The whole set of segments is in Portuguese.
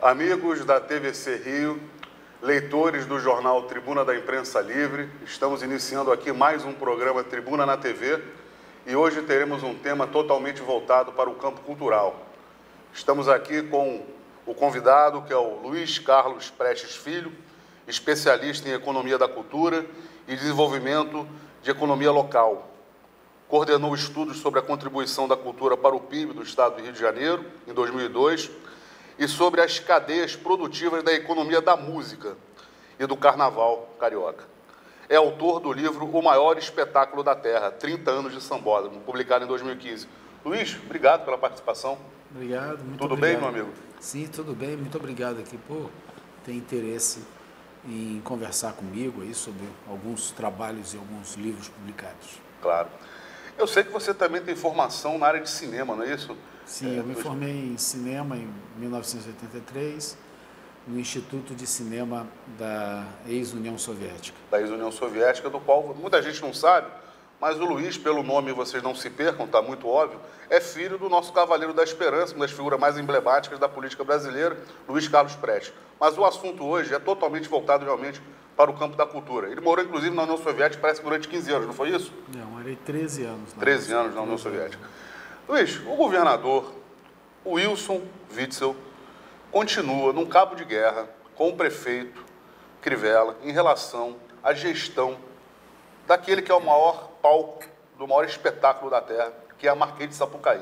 Amigos da TVC Rio, leitores do jornal Tribuna da Imprensa Livre, estamos iniciando aqui mais um programa Tribuna na TV e hoje teremos um tema totalmente voltado para o campo cultural. Estamos aqui com o convidado, que é o Luiz Carlos Prestes Filho, especialista em economia da cultura e desenvolvimento de economia local. Coordenou estudos sobre a contribuição da cultura para o PIB do Estado do Rio de Janeiro, em 2002, e sobre as cadeias produtivas da economia da música e do carnaval carioca. É autor do livro O Maior Espetáculo da Terra, 30 anos de Sambódromo, publicado em 2015. Luiz, obrigado pela participação. Obrigado, muito Tudo obrigado. bem, meu amigo? Sim, tudo bem. Muito obrigado aqui por ter interesse em conversar comigo aí sobre alguns trabalhos e alguns livros publicados. Claro. Eu sei que você também tem formação na área de cinema, não é isso? Sim, eu me formei em cinema em 1983, no Instituto de Cinema da ex-União Soviética. Da ex-União Soviética, do qual muita gente não sabe, mas o Luiz, pelo nome vocês não se percam, está muito óbvio, é filho do nosso Cavaleiro da Esperança, uma das figuras mais emblemáticas da política brasileira, Luiz Carlos Prestes. Mas o assunto hoje é totalmente voltado realmente para o campo da cultura. Ele morou, inclusive, na União Soviética, parece que durante 15 anos, não foi isso? Não, morei 13 anos. 13 anos na União Soviética. Luiz, o governador Wilson Witzel continua num cabo de guerra com o prefeito Crivella em relação à gestão daquele que é o maior palco, do maior espetáculo da terra, que é a Marquês de Sapucaí.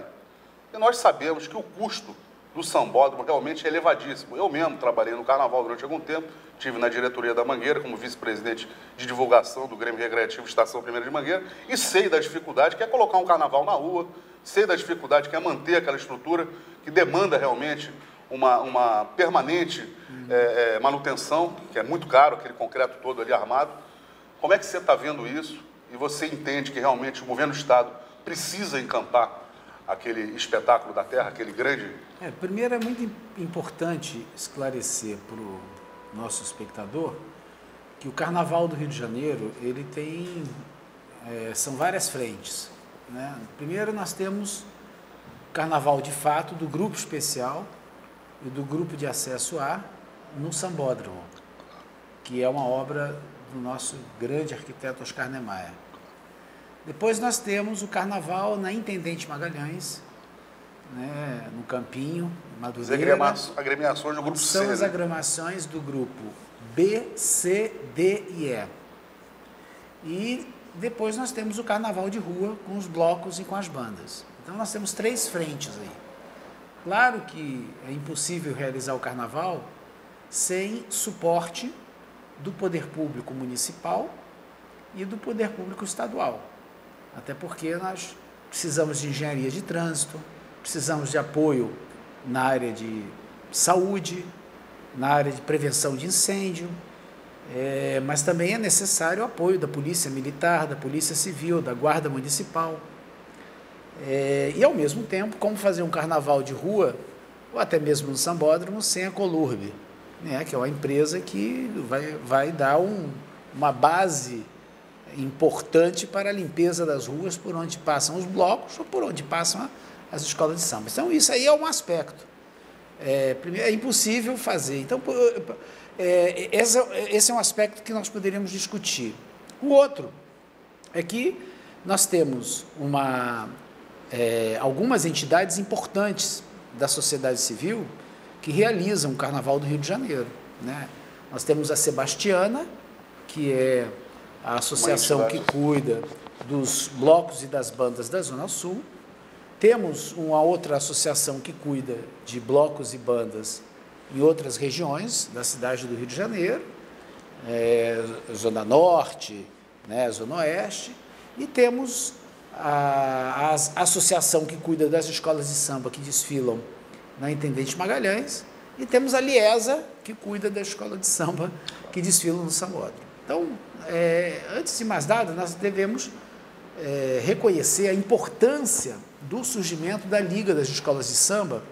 E nós sabemos que o custo do sambódromo realmente é elevadíssimo. Eu mesmo trabalhei no carnaval durante algum tempo, estive na diretoria da Mangueira como vice-presidente de divulgação do Grêmio Recreativo Estação 1ª de Mangueira e sei da dificuldade que é colocar um carnaval na rua, sei da dificuldade que é manter aquela estrutura que demanda realmente uma permanente manutenção, que é muito caro, aquele concreto todo ali armado. Como é que você está vendo isso e você entende que realmente o governo do Estado precisa encampar aquele espetáculo da terra, aquele grande... Primeiro é muito importante esclarecer para o nosso espectador que o Carnaval do Rio de Janeiro, ele tem, são várias frentes, né? Primeiro nós temos o Carnaval de fato do Grupo Especial e do Grupo de Acesso A no Sambódromo, que é uma obra do nosso grande arquiteto Oscar Niemeyer. Depois nós temos o Carnaval na Intendente Magalhães, né, no Campinho, Madureira. As agremiações do grupo C. São as agremiações do grupo B, C, D e E. E depois nós temos o Carnaval de rua com os blocos e com as bandas. Então nós temos três frentes aí. Claro que é impossível realizar o Carnaval sem suporte do poder público municipal e do poder público estadual. Até porque nós precisamos de engenharia de trânsito, precisamos de apoio na área de saúde, na área de prevenção de incêndio, mas também é necessário o apoio da Polícia Militar, da Polícia Civil, da Guarda Municipal. E, ao mesmo tempo, como fazer um carnaval de rua, ou até mesmo no Sambódromo, sem a Colurbe, né, que é uma empresa que vai dar uma base importante para a limpeza das ruas por onde passam os blocos ou por onde passam as escolas de samba. Então, isso aí é um aspecto. Primeiro, é impossível fazer. Então, esse é um aspecto que nós poderíamos discutir. O outro é que nós temos algumas entidades importantes da sociedade civil que realizam o Carnaval do Rio de Janeiro, né? Nós temos a Sebastiana, que é a associação que cuida dos blocos e das bandas da Zona Sul. Temos uma outra associação que cuida de blocos e bandas em outras regiões da cidade do Rio de Janeiro, Zona Norte, né, Zona Oeste, e temos a associação que cuida das escolas de samba que desfilam na Intendente Magalhães, e temos a Liesa, que cuida da escola de samba que desfilam no Sambódromo. Então, antes de mais nada, nós devemos reconhecer a importância do surgimento da Liga das Escolas de Samba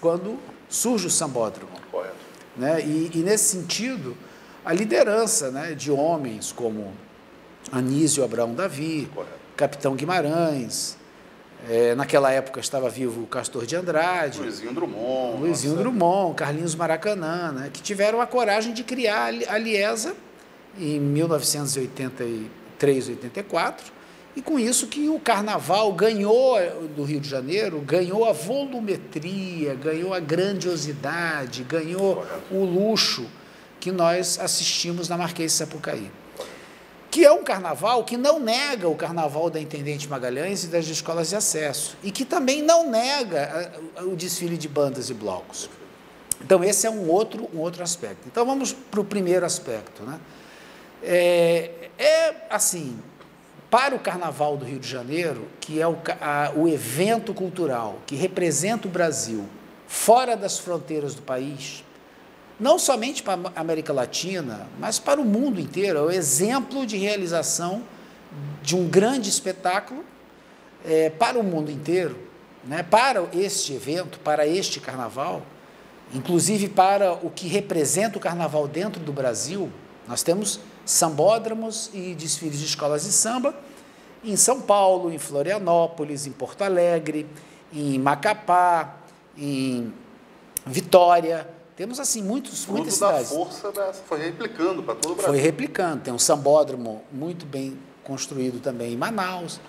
quando surge o Sambódromo. Correto. Né? E, nesse sentido, a liderança, né, de homens como Anísio Abraão Davi, correto, Capitão Guimarães, Naquela época estava vivo o Castor de Andrade, Luizinho Drummond, Carlinhos Maracanã, né, que tiveram a coragem de criar a Liesa em 1983, 84, e com isso que o carnaval ganhou do Rio de Janeiro, ganhou a volumetria, ganhou a grandiosidade, ganhou o luxo que nós assistimos na Marquês de Sapucaí. Que é um carnaval que não nega o carnaval da Intendente Magalhães e das escolas de acesso, e que também não nega o desfile de bandas e blocos. Então, esse é um outro aspecto. Então, vamos para o primeiro aspecto, né? Assim, para o Carnaval do Rio de Janeiro, que é o evento cultural que representa o Brasil fora das fronteiras do país, não somente para a América Latina, mas para o mundo inteiro, é o exemplo de realização de um grande espetáculo para o mundo inteiro, né? Para este evento, para este carnaval, inclusive para o que representa o carnaval dentro do Brasil. Nós temos sambódromos e desfiles de escolas de samba em São Paulo, em Florianópolis, em Porto Alegre, em Macapá, em Vitória. Temos, assim, muitas cidades. Da força dessa, foi replicando para todo o Brasil. Foi replicando. Tem um sambódromo muito bem construído também em Manaus.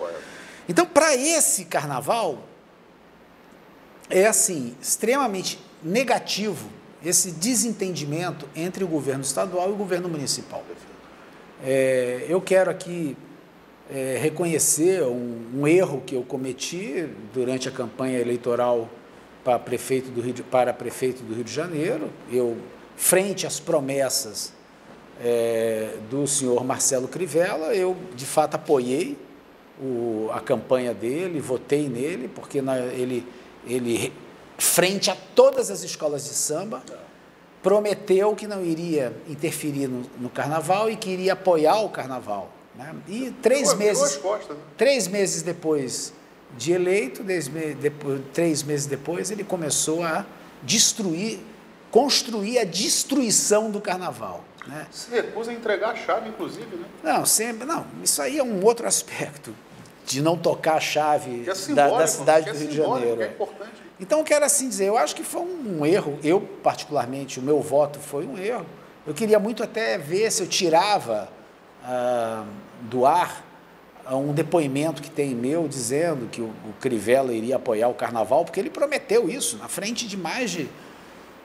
Então, para esse carnaval, assim, extremamente negativo esse desentendimento entre o governo estadual e o governo municipal. Eu quero aqui reconhecer um erro que eu cometi durante a campanha eleitoral para prefeito do Rio de Janeiro. Eu, frente às promessas do senhor Marcelo Crivella, eu de fato apoiei a campanha dele, votei nele, porque ele, frente a todas as escolas de samba, prometeu que não iria interferir no carnaval e que iria apoiar o carnaval, né? E 3 meses depois de eleito, 3 meses depois, ele começou a construir a destruição do carnaval, né? Se recusa a entregar a chave, inclusive, né? Não, isso aí é um outro aspecto, de não tocar a chave da cidade do Rio de Janeiro. É importante. Então, eu quero assim dizer, eu acho que foi um erro, eu particularmente, o meu voto foi um erro. Eu queria muito até ver se eu tirava do ar um depoimento que tem meu dizendo que o Crivella iria apoiar o carnaval, porque ele prometeu isso na frente de mais de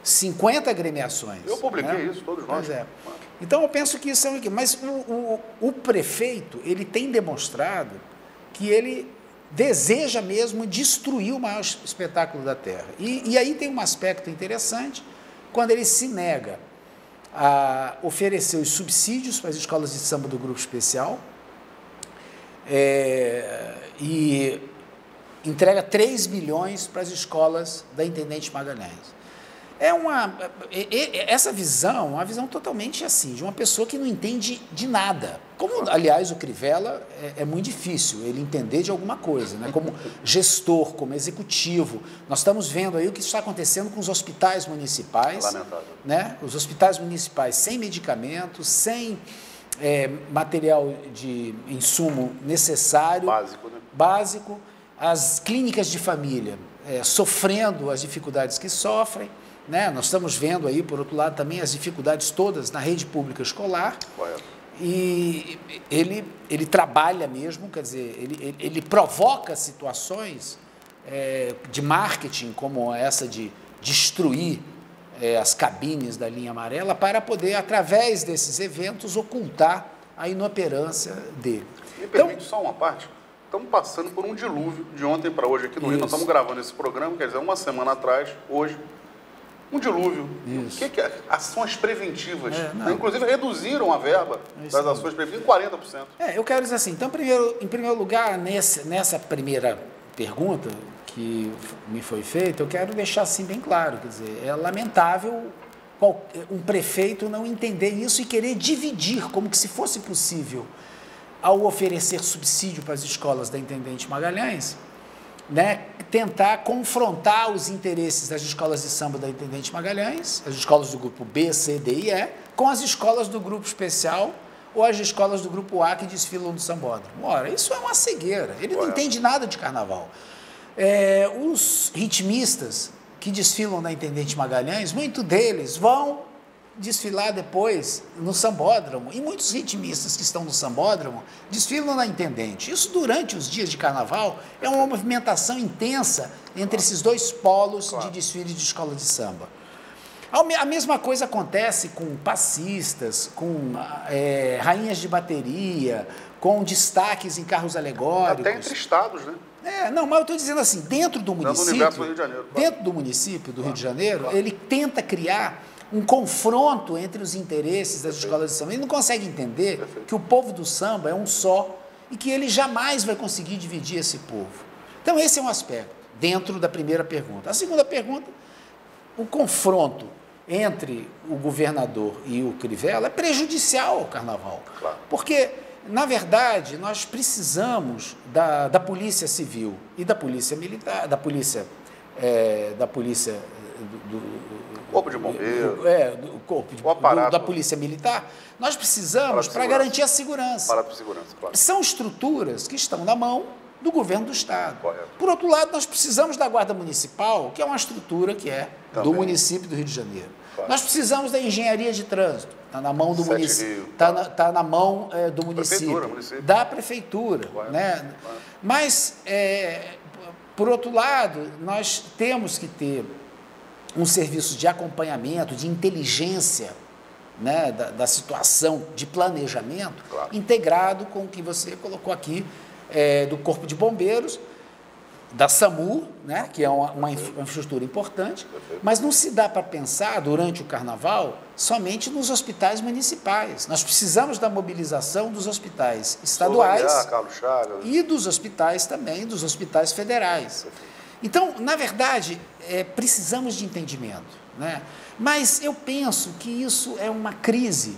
50 agremiações. Eu publiquei isso, todos nós. Então, eu penso que isso é um equívoco. Mas o prefeito, ele tem demonstrado que ele deseja mesmo destruir o maior espetáculo da terra. E aí tem um aspecto interessante, quando ele se nega a oferecer os subsídios para as escolas de samba do grupo especial, e entrega 3 milhões para as escolas da Intendente Magalhães. Essa visão, uma visão totalmente assim, de uma pessoa que não entende de nada. Como, aliás, o Crivella é muito difícil ele entender de alguma coisa, né? Como gestor, como executivo. Nós estamos vendo aí o que está acontecendo com os hospitais municipais. Lamentável. Né? Os hospitais municipais sem medicamentos, sem material de insumo necessário. Básico, né? Básico. As clínicas de família sofrendo as dificuldades que sofrem. Né? Nós estamos vendo aí, por outro lado, também as dificuldades todas na rede pública escolar. E ele trabalha mesmo, quer dizer, ele provoca situações de marketing como essa de destruir as cabines da linha amarela para poder, através desses eventos, ocultar a inoperância dele. Me permite só uma parte? Estamos passando por um dilúvio de ontem para hoje aqui no Rio. Nós estamos gravando esse programa, quer dizer, uma semana atrás, hoje. Um dilúvio. Isso. O que é ações preventivas? Inclusive, reduziram a verba das ações preventivas em 40%. Eu quero dizer assim, então, em primeiro lugar, nessa primeira pergunta que me foi feita, eu quero deixar assim bem claro, quer dizer, é lamentável um prefeito não entender isso e querer dividir, como que se fosse possível, ao oferecer subsídio para as escolas da Intendente Magalhães, né, tentar confrontar os interesses das escolas de samba da Intendente Magalhães, as escolas do grupo B, C, D e E, com as escolas do grupo especial ou as escolas do grupo A que desfilam no sambódromo. Ora, isso é uma cegueira. Ele não entende nada de carnaval. Os ritmistas que desfilam na Intendente Magalhães, muitos deles vão desfilar depois no Sambódromo, e muitos ritmistas que estão no Sambódromo desfilam na Intendente. Isso durante os dias de carnaval é uma movimentação intensa entre esses dois polos de desfile de escola de samba. A mesma coisa acontece com passistas, com rainhas de bateria, com destaques em carros alegóricos. Até entre estados, né? Não, mas eu estou dizendo assim, dentro do município, do Rio de Janeiro, dentro do município do Rio de Janeiro, ele tenta criar um confronto entre os interesses das escolas de samba. Ele não consegue entender que o povo do samba é um só e que ele jamais vai conseguir dividir esse povo. Então, esse é um aspecto, dentro da primeira pergunta. A segunda pergunta, o confronto entre o governador e o Crivella é prejudicial ao carnaval. Claro. Porque, na verdade, nós precisamos da Polícia Civil e da Polícia Militar, da Polícia Corpo de Bombeiros. Do Corpo da Polícia Militar, nós precisamos para garantir a segurança. Aparato de segurança, claro. São estruturas que estão na mão do governo do Estado. Correto. Por outro lado, nós precisamos da Guarda Municipal, que é uma estrutura que é do município do Rio de Janeiro. Claro. Nós precisamos da engenharia de trânsito, está na mão do município, está na mão do município, da prefeitura. Né? Claro. Mas, por outro lado, nós temos que ter um serviço de acompanhamento, de inteligência, né, da situação, de planejamento, integrado com o que você colocou aqui, do Corpo de Bombeiros, da SAMU, né, que é uma infraestrutura importante, mas não se dá para pensar, durante o carnaval, somente nos hospitais municipais. Nós precisamos da mobilização dos hospitais estaduais e dos hospitais também, dos hospitais federais. Então, na verdade, precisamos de entendimento, né? Mas eu penso que isso é uma crise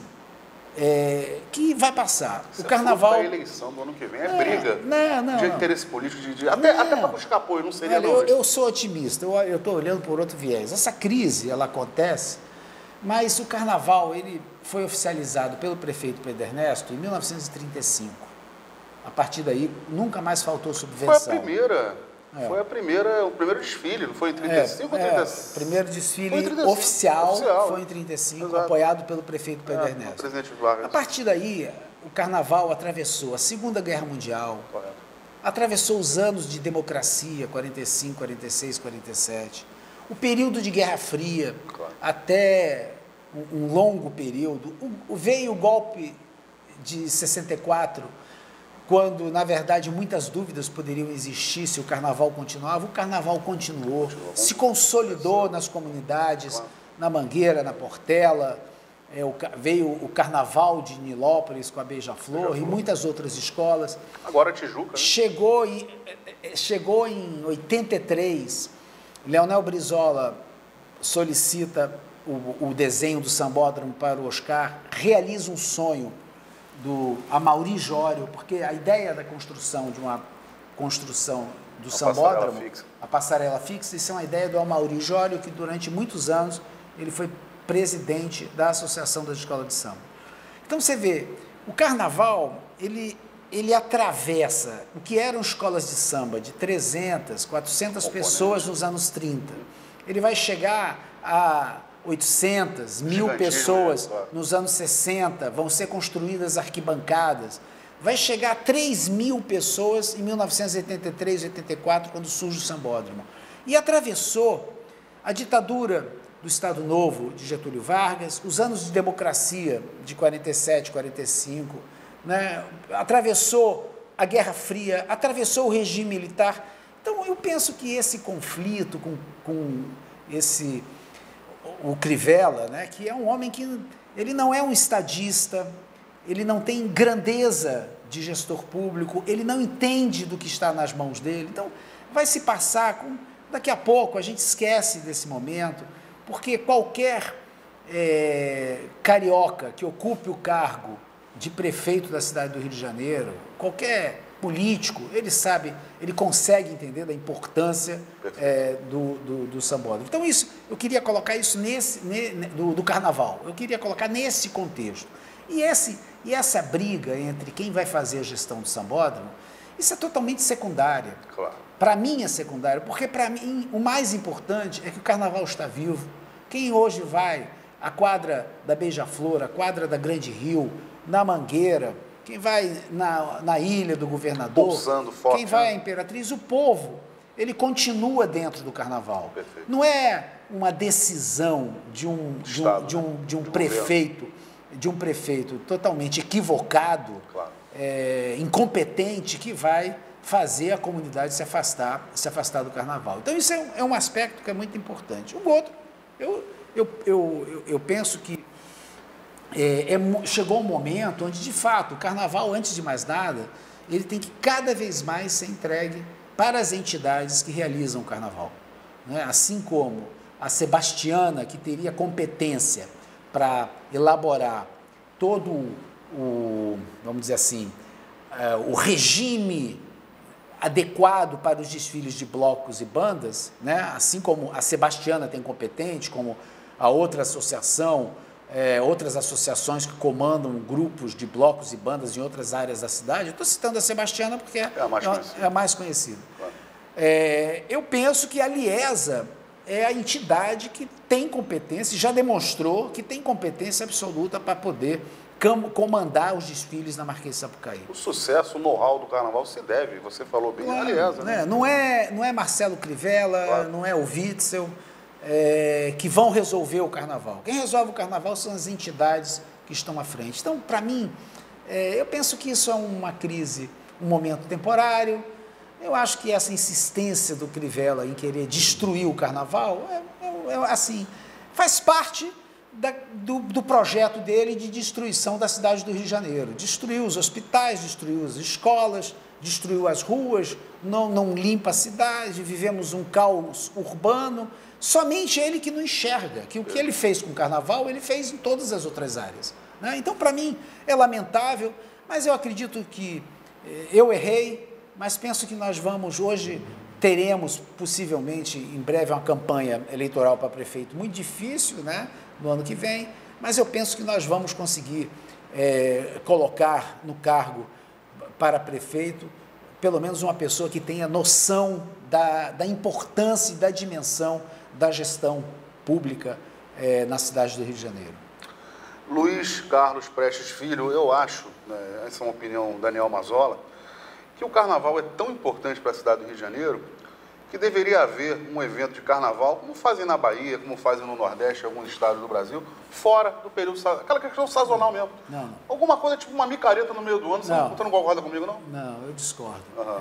que vai passar. O carnaval... A eleição do ano que vem briga não, de interesse político, até para buscar apoio, não seria... Olha, eu sou otimista, eu estou olhando por outro viés. Essa crise, ela acontece, mas o carnaval ele foi oficializado pelo prefeito Pedro Ernesto em 1935. A partir daí, nunca mais faltou subvenção. Foi a primeira... Foi o primeiro desfile, não foi em 35 ou 36? O primeiro desfile oficial foi em 35, exato, apoiado pelo prefeito Pedro Ernesto. Presidente Vargas. A partir daí, o carnaval atravessou a Segunda Guerra Mundial, atravessou os anos de democracia, 45, 46, 47, o período de Guerra Fria, até um longo período. Veio o golpe de 64, quando, na verdade, muitas dúvidas poderiam existir se o carnaval continuava. O carnaval continuou, se consolidou nas comunidades, na Mangueira, na Portela, veio o carnaval de Nilópolis com a Beija-Flor e muitas outras escolas. Agora Tijuca, né? Chegou em 83, Leonel Brizola solicita o desenho do Sambódromo para o Oscar, realiza um sonho do Amaury Jório, porque a ideia da construção do Sambódromo, a passarela fixa, isso é uma ideia do Amaury Jório, que durante muitos anos ele foi presidente da Associação das Escolas de Samba. Então você vê, o carnaval, ele atravessa o que eram escolas de samba de 300, 400 pessoas nos anos 30. Ele vai chegar a 800, 1000 pessoas nos anos 60, vão ser construídas arquibancadas. Vai chegar a 3.000 pessoas em 1983, 84, quando surge o Sambódromo. E atravessou a ditadura do Estado Novo de Getúlio Vargas, os anos de democracia de 47, 45, né? Atravessou a Guerra Fria, atravessou o regime militar. Então, eu penso que esse conflito com o Crivella, né, que é um homem que ele não é um estadista, ele não tem grandeza de gestor público, ele não entende do que está nas mãos dele. Então, vai se passar, daqui a pouco a gente esquece desse momento, porque qualquer carioca que ocupe o cargo de prefeito da cidade do Rio de Janeiro, qualquer político, ele sabe, ele consegue entender da importância do Sambódromo. Então, eu queria colocar isso do carnaval, eu queria colocar nesse contexto. E essa briga entre quem vai fazer a gestão do Sambódromo, Isso é totalmente secundário. Claro. Para mim é secundário, porque para mim o mais importante é que o carnaval está vivo. Quem hoje vai à quadra da Beija-Flor, à quadra da Grande Rio, na Mangueira, quem vai na Ilha do Governador, pulsando forte, quem vai à Imperatriz, o povo, ele continua dentro do carnaval. Perfeito. Não é uma decisão de um prefeito totalmente equivocado, claro, incompetente, que vai fazer a comunidade se afastar do carnaval. Então isso é um aspecto que é muito importante. O outro, eu penso que chegou um momento onde, de fato, o carnaval, antes de mais nada, ele tem que cada vez mais ser entregue para as entidades que realizam o carnaval, né? Assim como a Sebastiana, que teria competência para elaborar todo vamos dizer assim, o regime adequado para os desfiles de blocos e bandas, né? Assim como a Sebastiana tem competente, como a outra associação, outras associações que comandam grupos de blocos e bandas em outras áreas da cidade. Eu estou citando a Sebastiana porque é a mais conhecida. Claro. Eu penso que a Liesa é a entidade que tem competência, já demonstrou que tem competência absoluta para poder comandar os desfiles na Marquês de Sapucaí. O sucesso, o know-how do carnaval se deve, você falou bem, claro, a Liesa, né? Não é Marcelo Crivella, claro, não é o Witzel, que vão resolver o carnaval. Quem resolve o carnaval são as entidades que estão à frente. Então, para mim, eu penso que isso é uma crise, um momento temporário. Eu acho que essa insistência do Crivella em querer destruir o carnaval, assim, faz parte do projeto dele de destruição da cidade do Rio de Janeiro. Destruiu os hospitais, destruiu as escolas, destruiu as ruas, não limpa a cidade, vivemos um caos urbano. Somente ele que não enxerga que o que ele fez com o carnaval, ele fez em todas as outras áreas, né? Então, para mim, é lamentável, mas eu acredito que eu errei, mas penso que nós teremos possivelmente em breve uma campanha eleitoral para prefeito muito difícil, né, no ano que vem, mas eu penso que nós vamos conseguir colocar no cargo para prefeito pelo menos uma pessoa que tenha noção da importância e da dimensão da gestão pública na cidade do Rio de Janeiro. Luiz Carlos Prestes Filho, eu acho, né, essa é uma opinião Daniel Mazola, que o carnaval é tão importante para a cidade do Rio de Janeiro que deveria haver um evento de carnaval, como fazem na Bahia, como fazem no Nordeste, em alguns estados do Brasil, fora do período, aquela questão sazonal mesmo. Não. Alguma coisa tipo uma micareta no meio do ano, você não concorda comigo, não? Não, eu discordo. Uhum.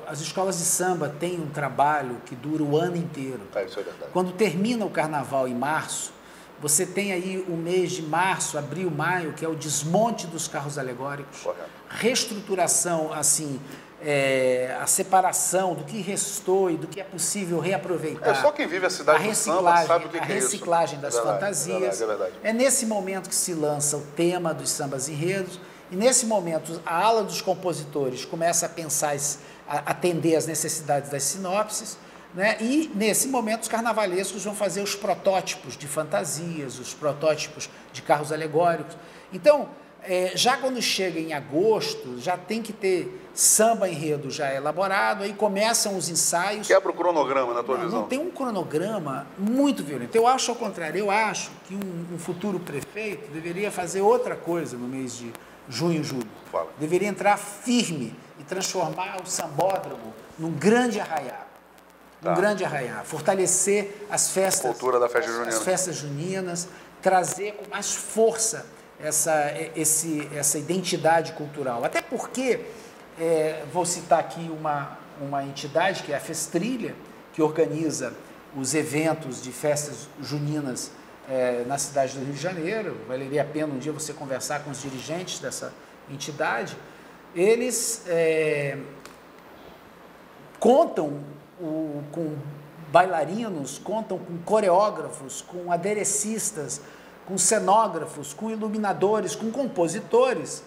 As escolas de samba têm um trabalho que dura o ano inteiro. Isso é verdade. Quando termina o carnaval em março, você tem aí o mês de março, abril, maio, que é o desmonte dos carros alegóricos, correto, reestruturação, assim, a separação do que restou e do que é possível reaproveitar. Só quem vive a cidade do samba sabe o que é isso. A reciclagem das fantasias. É verdade. É nesse momento que se lança o tema dos sambas enredos, e nesse momento a ala dos compositores começa a pensar, a atender às necessidades das sinopses, né? E nesse momento os carnavalescos vão fazer os protótipos de fantasias, os protótipos de carros alegóricos. Então, já quando chega em agosto, já tem que ter samba enredo já elaborado, aí começam os ensaios. Quebra o cronograma na tua visão. Não tem um cronograma muito violento. Eu acho ao contrário, eu acho que um futuro prefeito deveria fazer outra coisa no mês de junho, julho. Fala. Deveria entrar firme e transformar o sambódromo num grande arraiá. Um grande arraiá. Fortalecer as festas. Cultura da festa junina. As festas juninas, trazer com mais força essa identidade cultural. Até porque, vou citar aqui uma entidade, que é a Festrilha, que organiza os eventos de festas juninas na cidade do Rio de Janeiro. Valeria a pena um dia você conversar com os dirigentes dessa entidade. Eles contam com bailarinos, contam com coreógrafos, com aderecistas, com cenógrafos, com iluminadores, com compositores,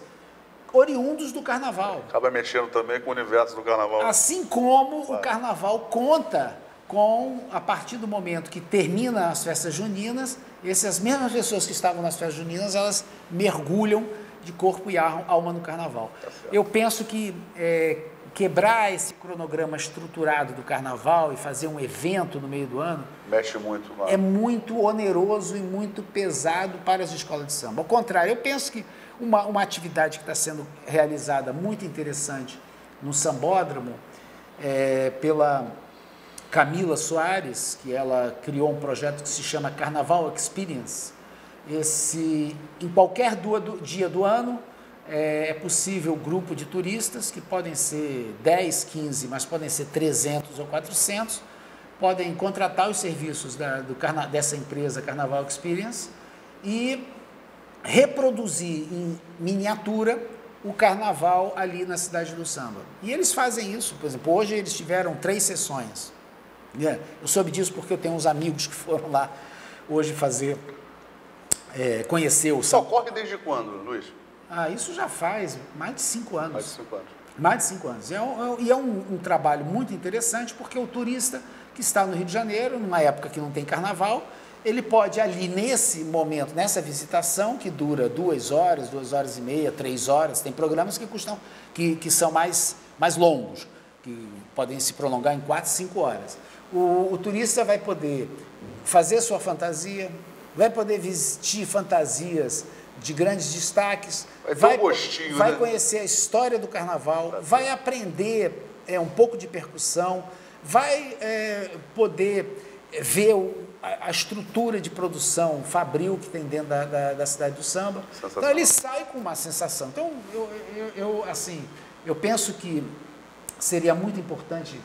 oriundos do carnaval. Acaba mexendo também com o universo do carnaval. Assim como o carnaval conta com, a partir do momento que termina as festas juninas, essas mesmas pessoas que estavam nas festas juninas, elas mergulham de corpo e alma no carnaval. Eu penso que quebrar esse cronograma estruturado do carnaval e fazer um evento no meio do ano mexe muito lá. É muito oneroso e muito pesado para as escolas de samba. Ao contrário, eu penso que uma atividade que está sendo realizada muito interessante no Sambódromo pela Camila Soares, que ela criou um projeto que se chama Carnaval Experience. Em qualquer dia do ano, é possível grupo de turistas, que podem ser 10, 15, mas podem ser 300 ou 400, podem contratar os serviços dessa empresa Carnaval Experience e reproduzir em miniatura o carnaval ali na cidade do samba. E eles fazem isso, por exemplo, hoje eles tiveram 3 sessões. Eu soube disso porque eu tenho uns amigos que foram lá hoje conhecer o samba. Isso ocorre desde quando, Luiz? Isso já faz mais de 5 anos. Mais de 5 anos. Mais de 5 anos. E é um trabalho muito interessante, porque o turista que está no Rio de Janeiro, numa época que não tem carnaval, ele pode ali, nesse momento, nessa visitação, que dura 2 horas, 2 horas e meia, 3 horas, tem programas que são mais longos, que podem se prolongar em 4, 5 horas. O turista vai poder fazer sua fantasia, vai poder vestir fantasias de grandes destaques, vai conhecer a história do carnaval, vai aprender um pouco de percussão, vai poder ver a estrutura de produção fabril que tem dentro da cidade do samba. Então ele sai com uma sensação. Então eu penso que seria muito importante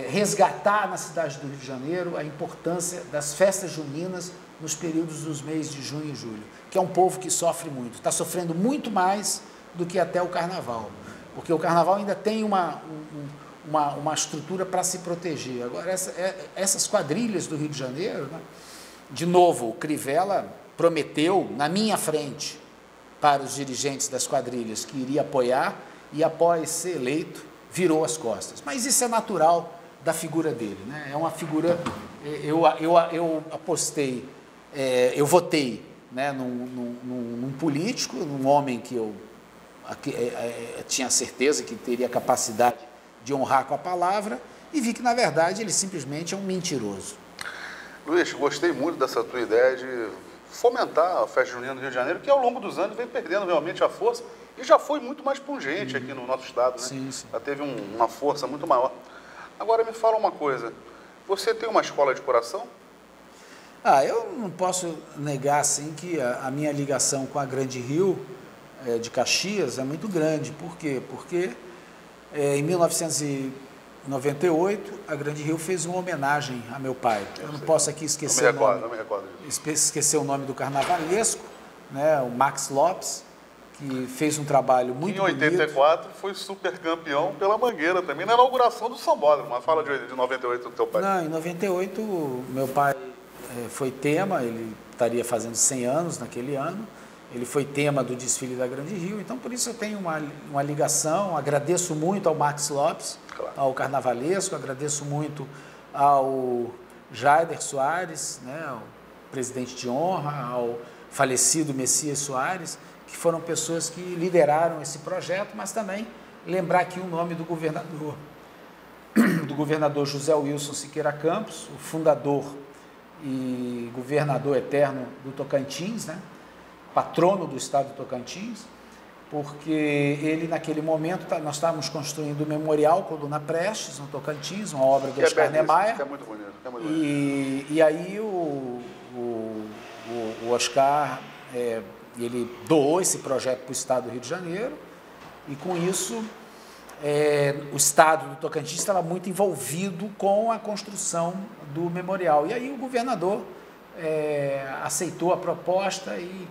resgatar na cidade do Rio de Janeiro a importância das festas juninas nos períodos dos meses de junho e julho, que é um povo que sofre muito, está sofrendo muito mais do que até o carnaval, porque o carnaval ainda tem uma estrutura para se proteger. Agora, essas quadrilhas do Rio de Janeiro, né? De novo, o Crivella prometeu na minha frente para os dirigentes das quadrilhas que iria apoiar e, após ser eleito, virou as costas. Mas isso é natural da figura dele, né? É uma figura... Eu apostei, eu votei, né, num político, num homem que eu tinha certeza que teria capacidade de honrar com a palavra, e vi que, na verdade, ele simplesmente é um mentiroso. Luiz, gostei muito dessa tua ideia de fomentar a festa junina no Rio de Janeiro, que ao longo dos anos vem perdendo realmente a força e já foi muito mais pungente aqui no nosso estado, né? Sim, sim. Já teve uma força muito maior. Agora me fala uma coisa, você tem uma escola de coração? Eu não posso negar, assim, que a minha ligação com a Grande Rio de Caxias é muito grande. Por quê? Porque em 1998, a Grande Rio fez uma homenagem a meu pai. Eu não posso aqui esquecer o nome do carnavalesco, né, o Max Lopes, que fez um trabalho muito bonito. Em 84 foi super campeão pela Mangueira também, na inauguração do Sambódromo. Mas fala de 98 do teu pai. Não, em 98, meu pai foi tema, ele estaria fazendo 100 anos naquele ano. Ele foi tema do desfile da Grande Rio, então por isso eu tenho uma ligação. Agradeço muito ao Max Lopes, claro, ao carnavalesco, agradeço muito ao Jaider Soares, né, ao presidente de honra, ao falecido Messias Soares, que foram pessoas que lideraram esse projeto, mas também lembrar aqui o nome do governador José Wilson Siqueira Campos, o fundador e governador eterno do Tocantins, né? Patrono do estado do Tocantins, porque ele, naquele momento, nós estávamos construindo o Memorial Coluna Prestes, no Tocantins, uma obra do Oscar Niemeyer. Que é muito bonito. E aí o Oscar, ele doou esse projeto para o estado do Rio de Janeiro, e com isso o estado do Tocantins estava muito envolvido com a construção do memorial. E aí o governador aceitou a proposta e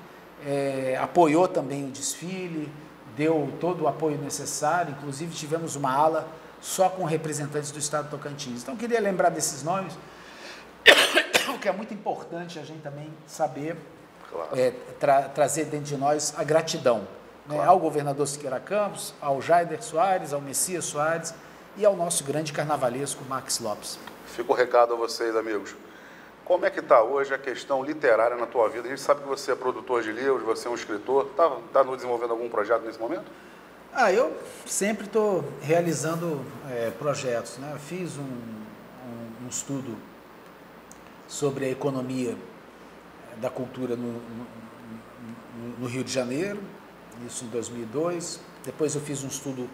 apoiou também o desfile, deu todo o apoio necessário, inclusive tivemos uma ala só com representantes do estado do Tocantins. Então, eu queria lembrar desses nomes, o que é muito importante a gente também saber, claro, trazer dentro de nós a gratidão, né, claro, ao governador Siqueira Campos, ao Jaider Soares, ao Messias Soares e ao nosso grande carnavalesco Max Lopes. Fica o recado a vocês, amigos. como é que está hoje a questão literária na tua vida? A gente sabe que você é produtor de livros, você é um escritor. Está desenvolvendo algum projeto nesse momento? Eu sempre estou realizando projetos, né? Eu fiz um estudo sobre a economia da cultura no Rio de Janeiro, isso em 2002. Depois eu fiz um estudo,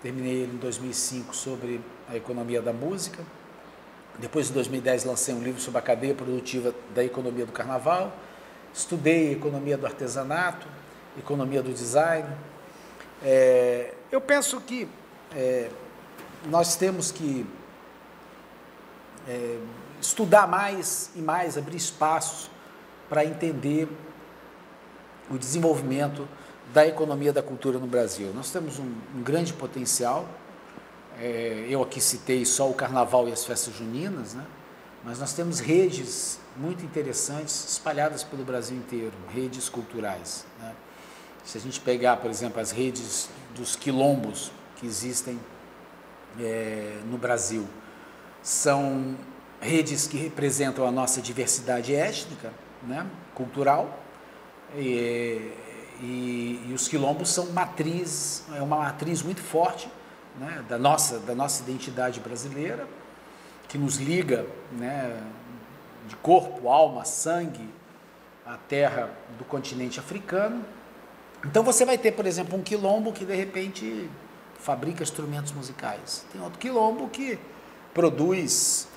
terminei ele em 2005, sobre a economia da música. Depois, em 2010, lancei um livro sobre a cadeia produtiva da economia do carnaval. Estudei economia do artesanato, economia do design. Eu penso que nós temos que estudar mais e mais, abrir espaços para entender o desenvolvimento da economia da cultura no Brasil. Nós temos um grande potencial. Eu aqui citei só o carnaval e as festas juninas, né? Mas nós temos redes muito interessantes espalhadas pelo Brasil inteiro, redes culturais, né? Se a gente pegar, por exemplo, as redes dos quilombos que existem no Brasil, são redes que representam a nossa diversidade étnica, né? Cultural, e os quilombos são uma matriz muito forte, né, da nossa identidade brasileira, que nos liga, né, de corpo, alma, sangue, à terra do continente africano. Então você vai ter, por exemplo, um quilombo que de repente fabrica instrumentos musicais. Tem outro quilombo que produz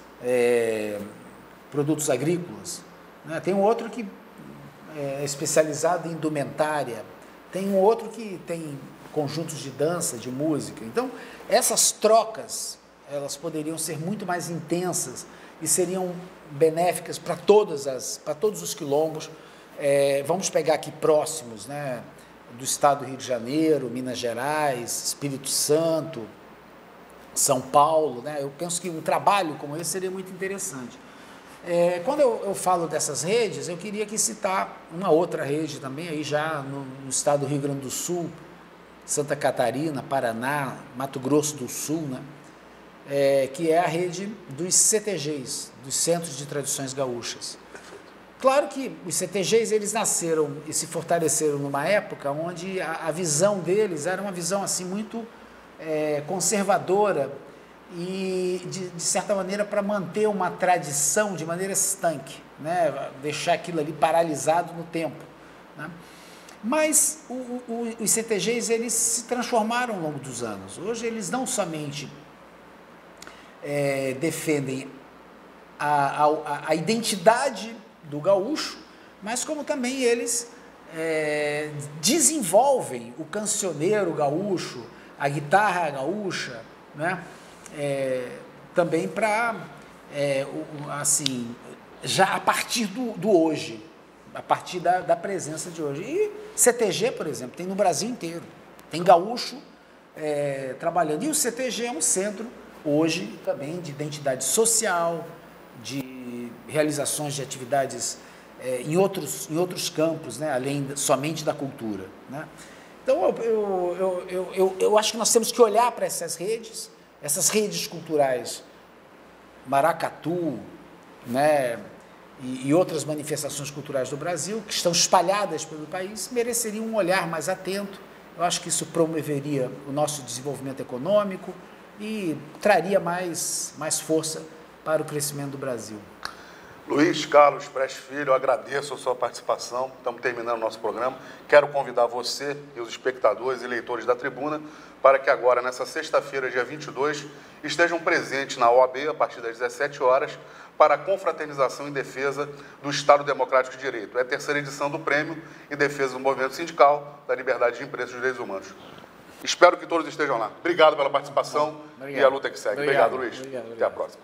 produtos agrícolas, né? Tem um outro que é especializado em indumentária. Tem um outro que tem conjuntos de dança, de música. Então, essas trocas, elas poderiam ser muito mais intensas e seriam benéficas para todos os quilombos. Vamos pegar aqui próximos, né, do estado do Rio de Janeiro, Minas Gerais, Espírito Santo, São Paulo, né? Eu penso que um trabalho como esse seria muito interessante. Quando eu falo dessas redes, eu queria aqui citar uma outra rede também, aí já no estado do Rio Grande do Sul, Santa Catarina, Paraná, Mato Grosso do Sul, né? Que é a rede dos CTGs, dos Centros de Tradições Gaúchas. Claro que os CTGs, eles nasceram e se fortaleceram numa época onde a visão deles era uma visão assim muito conservadora e, de certa maneira, para manter uma tradição de maneira estanque, né? Deixar aquilo ali paralisado no tempo, né? Mas os CTGs, eles se transformaram ao longo dos anos. Hoje eles não somente defendem a identidade do gaúcho, mas como também eles desenvolvem o cancioneiro gaúcho, a guitarra gaúcha, né? Também para, assim, já a partir do hoje, a partir da presença de hoje. E CTG, por exemplo, tem no Brasil inteiro, tem gaúcho trabalhando. E o CTG é um centro, hoje, também de identidade social, de realizações de atividades em outros campos, né, além somente da cultura, né? Então, eu acho que nós temos que olhar para essas redes culturais, maracatu, né, e outras manifestações culturais do Brasil, que estão espalhadas pelo país, mereceriam um olhar mais atento. Eu acho que isso promoveria o nosso desenvolvimento econômico e traria mais força para o crescimento do Brasil. Luiz Carlos Prestes Filho, eu agradeço a sua participação. Estamos terminando o nosso programa. Quero convidar você e os espectadores e leitores da tribuna para que agora, nessa sexta-feira, dia 22, estejam presentes na OAB a partir das 17 horas para a confraternização em defesa do Estado Democrático de Direito. É a terceira edição do Prêmio em Defesa do Movimento Sindical, da Liberdade de Imprensa e dos Direitos Humanos. Espero que todos estejam lá. Obrigado pela participação. Obrigado. E a luta que segue. Obrigado Luiz. Obrigado. Até a próxima.